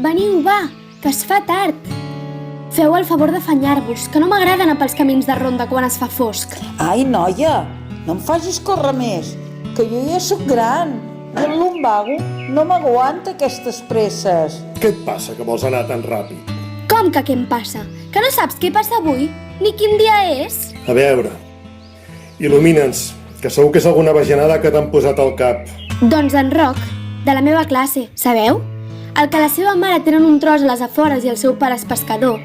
veniu, va, que es fa tard. Feu el favor d'afanyar-vos, que no m'agrada anar pels camins de ronda quan es fa fosc. Ai, noia, no em facis córrer més, que jo ja sóc gran i el lumbago no m'aguanta aquestes presses. Què et passa, que vols anar tan ràpid? Com que què em passa? Que no saps què passa avui? Ni quin dia és? A veure, il·lumina'ns, que segur que és alguna bajanada que t'han posat al cap. Doncs en Roc, de la meva classe, sabeu? El que la seva mare tenen un tros a les afores i el seu pare és pescador.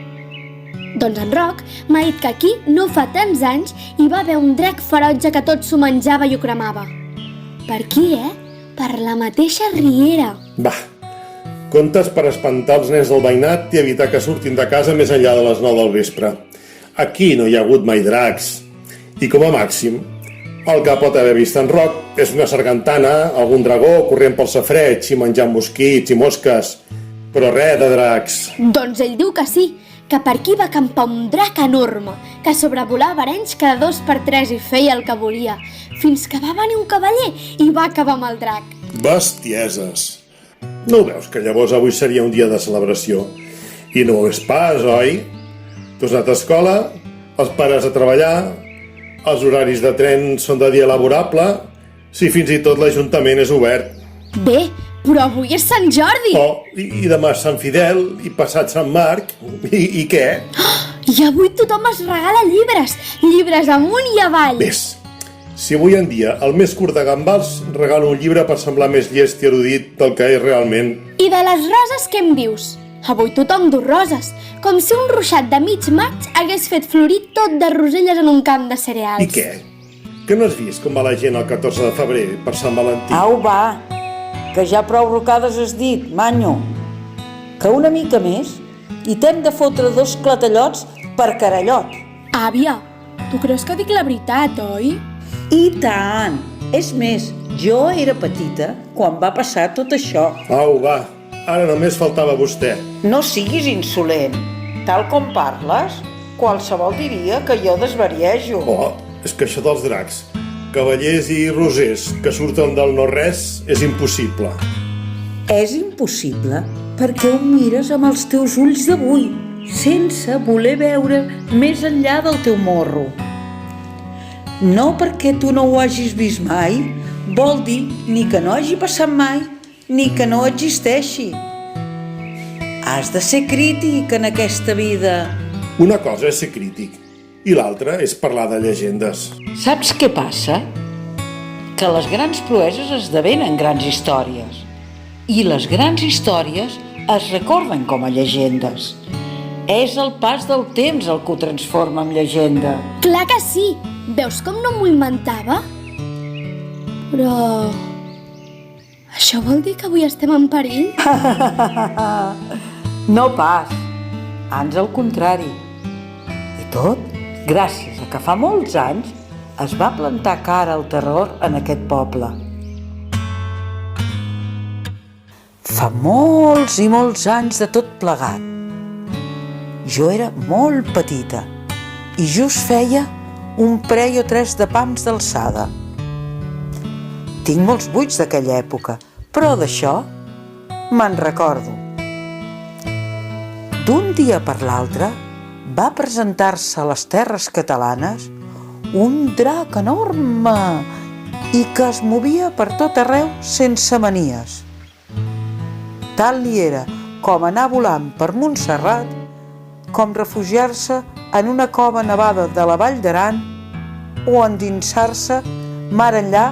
Doncs en Roc m'ha dit que aquí, no fa tants anys, hi va haver un drac ferotge que tot s'ho menjava i ho cremava. Per aquí, Per la mateixa riera. Va, comptes per espantar els nens del veïnat i evitar que surtin de casa més enllà de les 9 del vespre. Aquí no hi ha hagut mai dracs. I com a màxim, el que pot haver vist en Roc és una sargantana, algun dragó corrent pel safareig i menjant mosquits i mosques. Però res de dracs. Doncs ell diu que sí, que per aquí va acampar un drac enorme, que sobrevolava Arenys cada 2 per 3 i feia el que volia, fins que va venir un cavaller i va acabar amb el drac. Bestieses. No ho veus que llavors avui seria un dia de celebració? I no ho és pas, oi? Tu has anat a escola, els pares a treballar, els horaris de tren són de dia laborable, si fins i tot l'Ajuntament és obert. Bé, però avui és Sant Jordi! Oh, i demà Sant Fidel, i passat Sant Marc, i què? I avui tothom es regala llibres, llibres amunt i avall. Ves, si avui en dia el més curt de Gambals regala un llibre per semblar més llest i erudit del que és realment. I de les roses què em dius? Avui tothom du roses, com si un ruixat de mig maig hagués fet florir tot de roselles en un camp de cereals. I què? Que no has vist com va la gent el 14 de febrer per Sant Valentí? Au, va, que ja prou rocades has dit, manyo. Que una mica més i t'hem de fotre 2 clatellots per carallot. Àvia, tu creus que dic la veritat, oi? I tant! És més, jo era petita quan va passar tot això. Au, va, ara només faltava vostè. No siguis insolent. Tal com parles, qualsevol diria que jo desvariejo. Oh, és que això dels dracs, cavallers i rosers que surten del no-res és impossible. És impossible perquè ho mires amb els teus ulls d'avui, sense voler veure més enllà del teu morro. No perquè tu no ho hagis vist mai, vol dir ni que no hagi passat mai, ni que no existeixi. Has de ser crític en aquesta vida. Una cosa és ser crític i l'altra és parlar de llegendes. Saps què passa? Que les grans proeses esdevenen grans històries i les grans històries es recorden com a llegendes. És el pas del temps el que ho transforma en llegenda. Clar que sí! Veus com no m'ho inventava? Però... això vol dir que avui estem en perill? No pas, ans al contrari. I tot gràcies a que fa molts anys es va plantar cara al terror en aquest poble. Fa molts i molts anys de tot plegat. Jo era molt petita i just feia un parell o 3 de pams d'alçada. Tinc molts buits d'aquella època, però d'això me'n recordo. D'un dia per l'altre va presentar-se a les terres catalanes un drac enorme i que es movia per tot arreu sense manies. Tal li era com anar volant per Montserrat, com refugiar-se en una cova nevada de la Vall d'Aran o endinsar-se mar enllà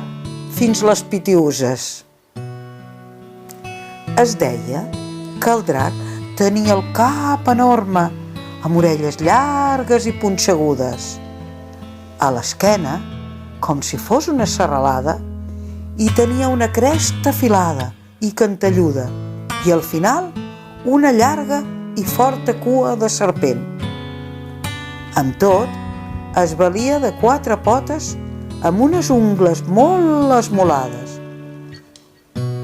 fins les Pitiüses. Es deia que el drac tenia el cap enorme, amb orelles llargues i punxegudes. A l'esquena, com si fos una serralada, hi tenia una cresta afilada i cantelluda i al final una llarga i forta cua de serpent. Amb tot, es valia de 4 potes amb unes ungles molt esmolades.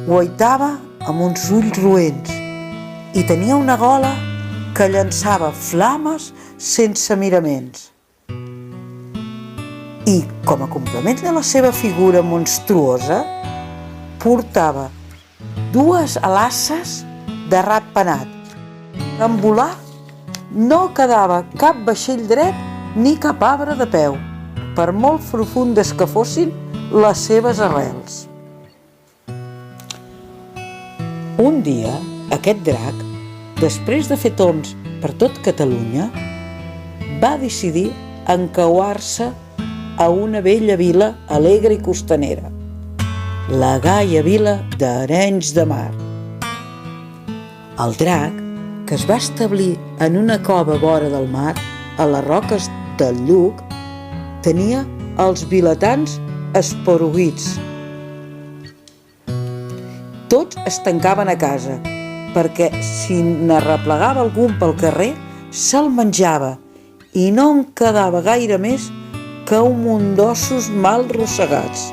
Guaitava amb uns ulls roents i tenia una gola que llançava flames sense miraments. I, com a complement de la seva figura monstruosa, portava 2 alasses de ratpenat. En volar no quedava cap vaixell dret ni cap arbre de peu, per molt profundes que fossin les seves arrels. Un dia, aquest drac, després de fer torns per tot Catalunya, va decidir encauar-se a una vella vila alegre i costanera, la gaia vila d'Arenys de Mar. El drac, que es va establir en una cova vora del mar, a les roques del Lluc, tenia els vilatans esporuguits. Tots es tancaven a casa, perquè si n'arreplegava algun pel carrer, se'l menjava i no en quedava gaire més que un munt d'ossos mal rossegats.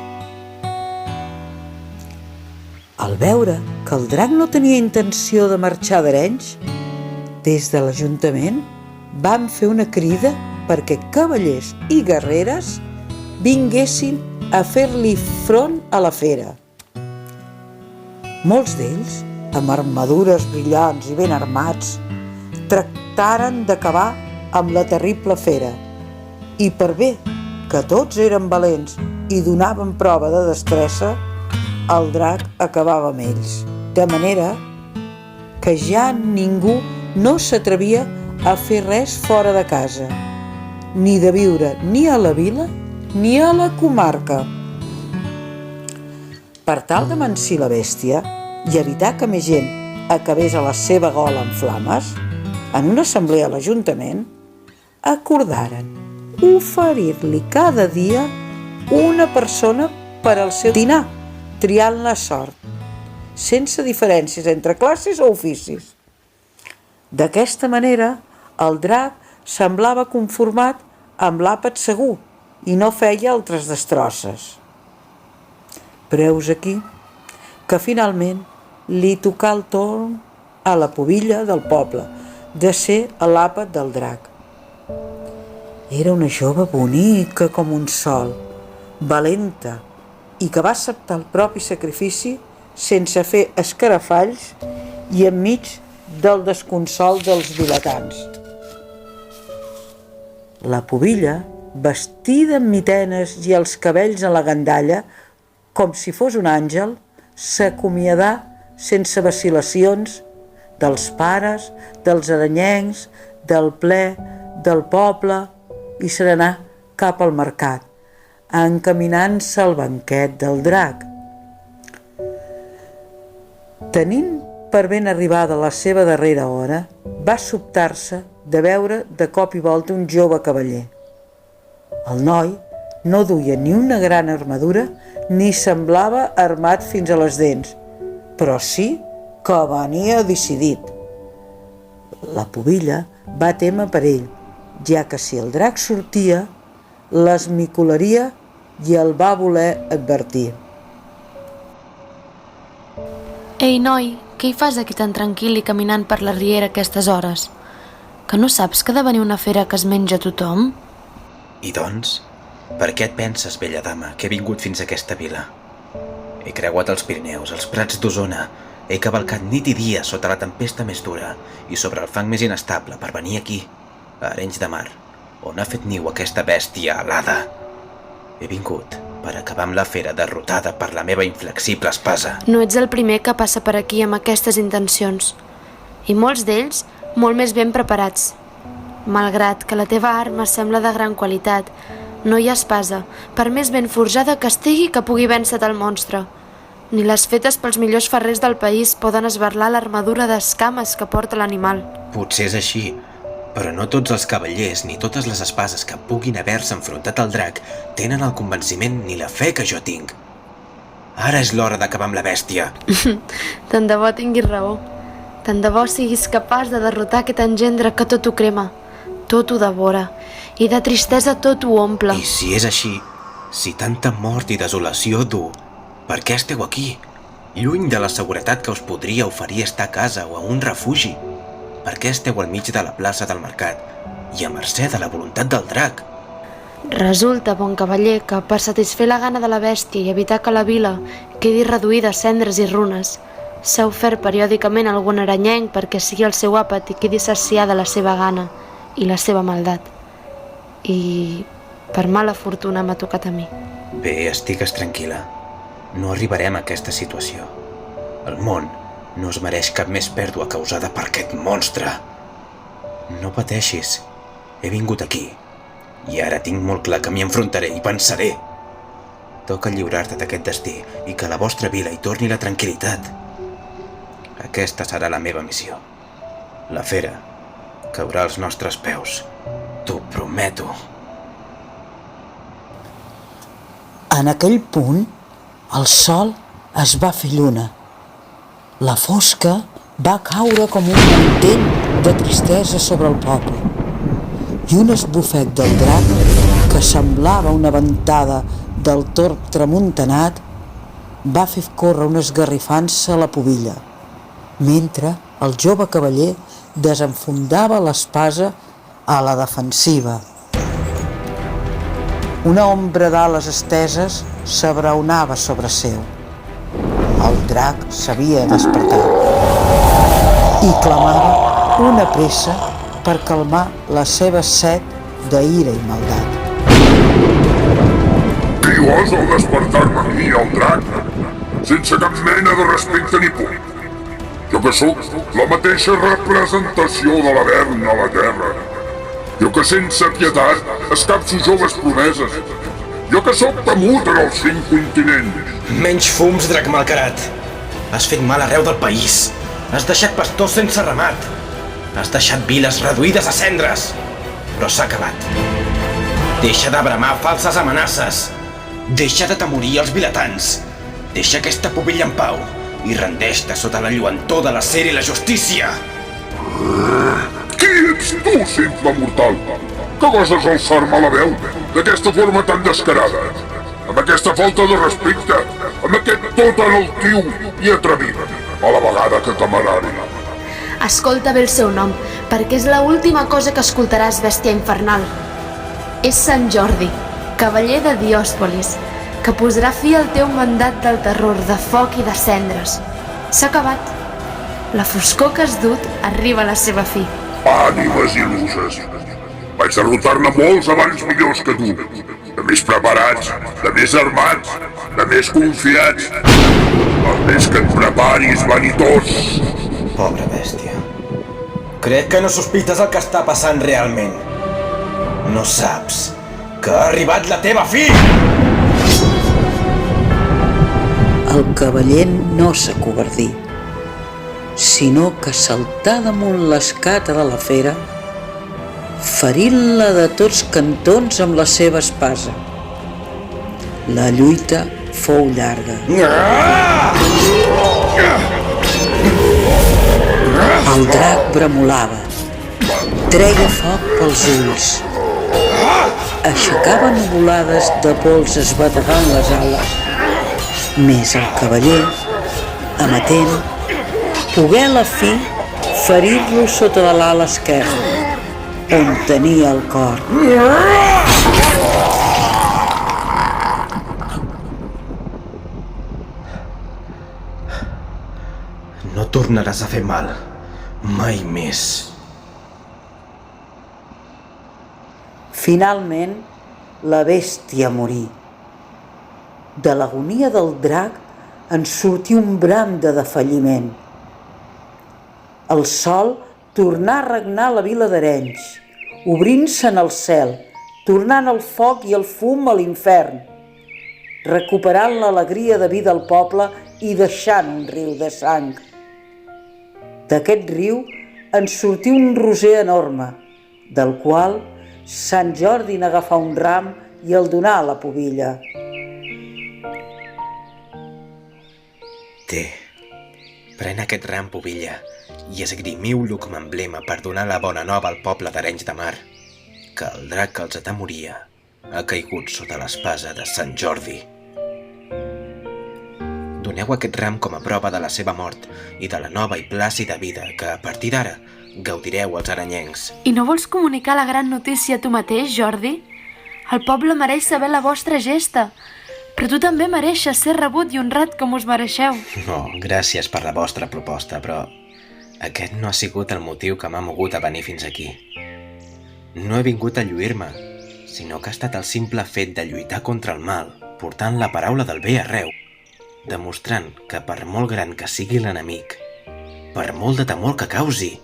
Al veure que el drac no tenia intenció de marxar d'Arenys, des de l'Ajuntament van fer una crida perquè cavallers i guerreres vinguessin a fer-li front a la fera. Molts d'ells, amb armadures brillants i ben armats, tractaren d'acabar amb la terrible fera. I per bé que tots eren valents i donaven prova de destressa, el drac acabava amb ells, de manera que ja ningú no s'atrevia a fer res fora de casa, ni de viure ni a la vila ni a la comarca. Per tal d'amansir la bèstia i evitar que més gent acabés a la seva gola en flames, en una assemblea a l'Ajuntament acordaren oferir-li cada dia una persona per al seu dinar, triant la sort, sense diferències entre classes o oficis. D'aquesta manera, el drac semblava conformat amb l'àpat segur i no feia altres destrosses. Però heus aquí que finalment li tocà el torn a la pubilla del poble de ser l'àpat del drac. Era una jove bonica com un sol, valenta, i que va acceptar el propi sacrifici sense fer escarafalls i enmig del desconsol dels vilatans. La pubilla, vestida amb mitenes i els cabells a la gandalla, com si fos un àngel, s'acomiadà sense vacil·lacions dels pares, dels arenyencs, del ple, del poble, i se n'anà cap al mercat, encaminant-se al banquet del drac. Tenint per ben arribada la seva darrera hora, va sobtar-se de veure de cop i volta un jove cavaller. El noi no duia ni una gran armadura ni semblava armat fins a les dents, però sí que venia decidit. La pubilla va témer per ell, ja que si el drac sortia, l'esmicolaria i el va voler advertir. Ei, noi, què hi fas aquí tan tranquil i caminant per la riera a aquestes hores? Que no saps que ha de venir una fera que es menja tothom? I doncs, per què et penses, vella dama, que he vingut fins a aquesta vila? He creuat els Pirineus, els Prats d'Osona, he cavalcat nit i dia sota la tempesta més dura i sobre el fang més inestable per venir aquí, a Arenys de Mar, on ha fet niu aquesta bèstia alada. He vingut per acabar amb la fera derrotada per la meva inflexible espasa. No ets el primer que passa per aquí amb aquestes intencions, i molts d'ells molt més ben preparats. Malgrat que la teva arma sembla de gran qualitat, no hi ha espasa, per més ben forjada que estigui, que pugui vèncer-te el monstre. Ni les fetes pels millors ferrers del país poden esberlar l'armadura d'escames que porta l'animal. Potser és així, però no tots els cavallers ni totes les espases que puguin haver-se enfrontat al drac tenen el convenciment ni la fe que jo tinc. Ara és l'hora d'acabar amb la bèstia. Tant de bo tinguis raó. Tant de bo siguis capaç de derrotar aquest engendre que tot ho crema, tot ho devora, i de tristesa tot ho omple. I si és així, si tanta mort i desolació du, per què esteu aquí? Lluny de la seguretat que us podria oferir estar a casa o a un refugi. Per què esteu al mig de la plaça del mercat i a mercè de la voluntat del drac? Resulta, bon cavaller, que per satisfer la gana de la bèstia i evitar que la vila quedi reduïda a cendres i runes, S'ha ofert periòdicament algun aranyenc perquè sigui el seu àpat i quedi saciar de la seva gana i la seva maldat. I per mala fortuna m'ha tocat a mi. Bé, estigues tranquil·la. No arribarem a aquesta situació. El món no es mereix cap més pèrdua causada per aquest monstre. No pateixis. He vingut aquí. I ara tinc molt clar que m'hi enfrontaré i pensaré. Toca lliurar-te d'aquest destí i que a la vostra vila hi torni la tranquil·litat. Aquesta serà la meva missió. La fera caurà als nostres peus. T'ho prometo. En aquell punt, el sol es va fer lluna. La fosca va caure com un mantell de tristesa sobre el poble. I un esbufec del drac, que semblava una ventada del torb tramuntanat, va fer córrer una esgarrifança a la pubilla, mentre el jove cavaller desenfundava l'espasa a la defensiva. Una ombra d'ales esteses s'abraonava sobre seu. El drac s'havia despertat i clamava una pressa per calmar la seva set d'ira i maldat. Qui osa despertar-me a mi, el drac, sense cap mena de respecte ni por? Jo que sóc la mateixa representació de l'Avern a la Terra. Jo que sense pietat escapço joves promeses. Jo que sóc temut en els 5 continents. Menys fums, drac malcarat. Has fet mal arreu del país. Has deixat pastors sense ramat. Has deixat viles reduïdes a cendres. Però s'ha acabat. Deixa de bramar falses amenaces. Deixa de temorir els vilatans. Deixa aquesta pubilla en pau i rendeix-te sota la lluentor de la ser i la justícia. Qui ets tu, simple mortal, que goses alçar-me la veu d'aquesta forma tan descarada? Amb aquesta falta de respecte, amb aquest tot en altiu i atrevit, a la vegada que temerari. Escolta bé el seu nom, perquè és l'última cosa que escoltaràs, bèstia infernal. És Sant Jordi, cavaller de Diòspolis, que posarà fi al teu mandat del terror, de foc i de cendres. S'ha acabat. La foscor que has dut arriba a la seva fi. Ànimes il·luses. Vaig derrotar-ne molts abans millors que tu. De més preparats, de més armats, de més confiats. El més que et preparis, vanitós. Pobra bèstia. Crec que no sospites el que està passant realment. No saps que ha arribat la teva fi! El cavaller no s'acovardí, sinó que saltà damunt l'escata de la fera, ferint-la de tots cantons amb la seva espasa. La lluita fou llarga. El drac bramolava, treia foc pels ulls, aixecava nuvolades de pols esbategant les ales, més el cavaller, amatent, pogué a la fi ferir-lo sota de l'ala esquerra, on tenia el cor. No tornaràs a fer mal, mai més. Finalment, la bèstia morí. De l'agonia del drac en sortí un bram de defalliment. El sol tornà a regnar a la vila d'Arenys, obrint-se'n al cel, tornant el foc i el fum a l'infern, recuperant l'alegria de vida al poble i deixant un riu de sang. D'aquest riu en sortí un roser enorme, del qual Sant Jordi n'agafà un ram i el donà a la pubilla. Té, pren aquest ram, pubilla, i esgrimiu-lo com a emblema per donar la bona nova al poble d'Arenys de Mar, que el drac que els atemoria ha caigut sota l'espasa de Sant Jordi. Doneu aquest ram com a prova de la seva mort i de la nova i plàcida vida que, a partir d'ara, gaudireu els aranyencs. I no vols comunicar la gran notícia tu mateix, Jordi? El poble mereix saber la vostra gesta. Però tu també mereixes ser rebut i honrat com us mereixeu. No, gràcies per la vostra proposta, però aquest no ha sigut el motiu que m'ha mogut a venir fins aquí. No he vingut a lluir-me, sinó que ha estat el simple fet de lluitar contra el mal, portant la paraula del bé arreu, demostrant que per molt gran que sigui l'enemic, per molt de temor que causi,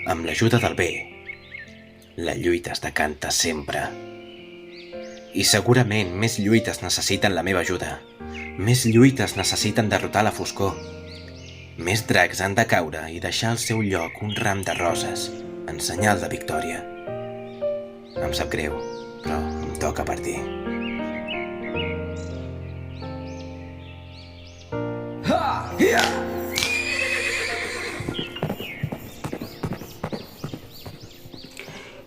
amb l'ajuda del bé, la lluita es decanta sempre. I segurament més lluites necessiten la meva ajuda. Més lluites necessiten derrotar la foscor. Més dracs han de caure i deixar al seu lloc un ram de roses, en senyal de victòria. Em sap greu, però em toca partir.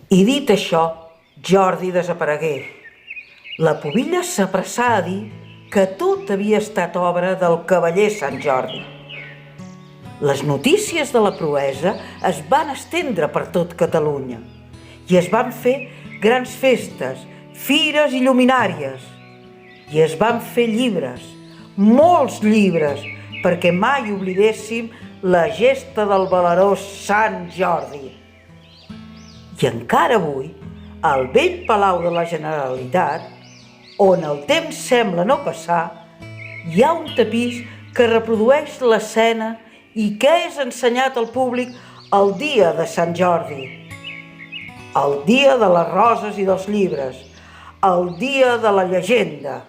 I dit això, Jordi desaparegué. La pubilla s'apressà a dir que tot havia estat obra del cavaller Sant Jordi. Les notícies de la proesa es van estendre per tot Catalunya i es van fer grans festes, fires i lluminàries. I es van fer llibres, molts llibres, perquè mai oblidéssim la gesta del valerós Sant Jordi. I encara avui, al vell Palau de la Generalitat, on el temps sembla no passar, hi ha un tapís que reprodueix l'escena i que és ensenyat al públic el dia de Sant Jordi, el dia de les roses i dels llibres, el dia de la llegenda.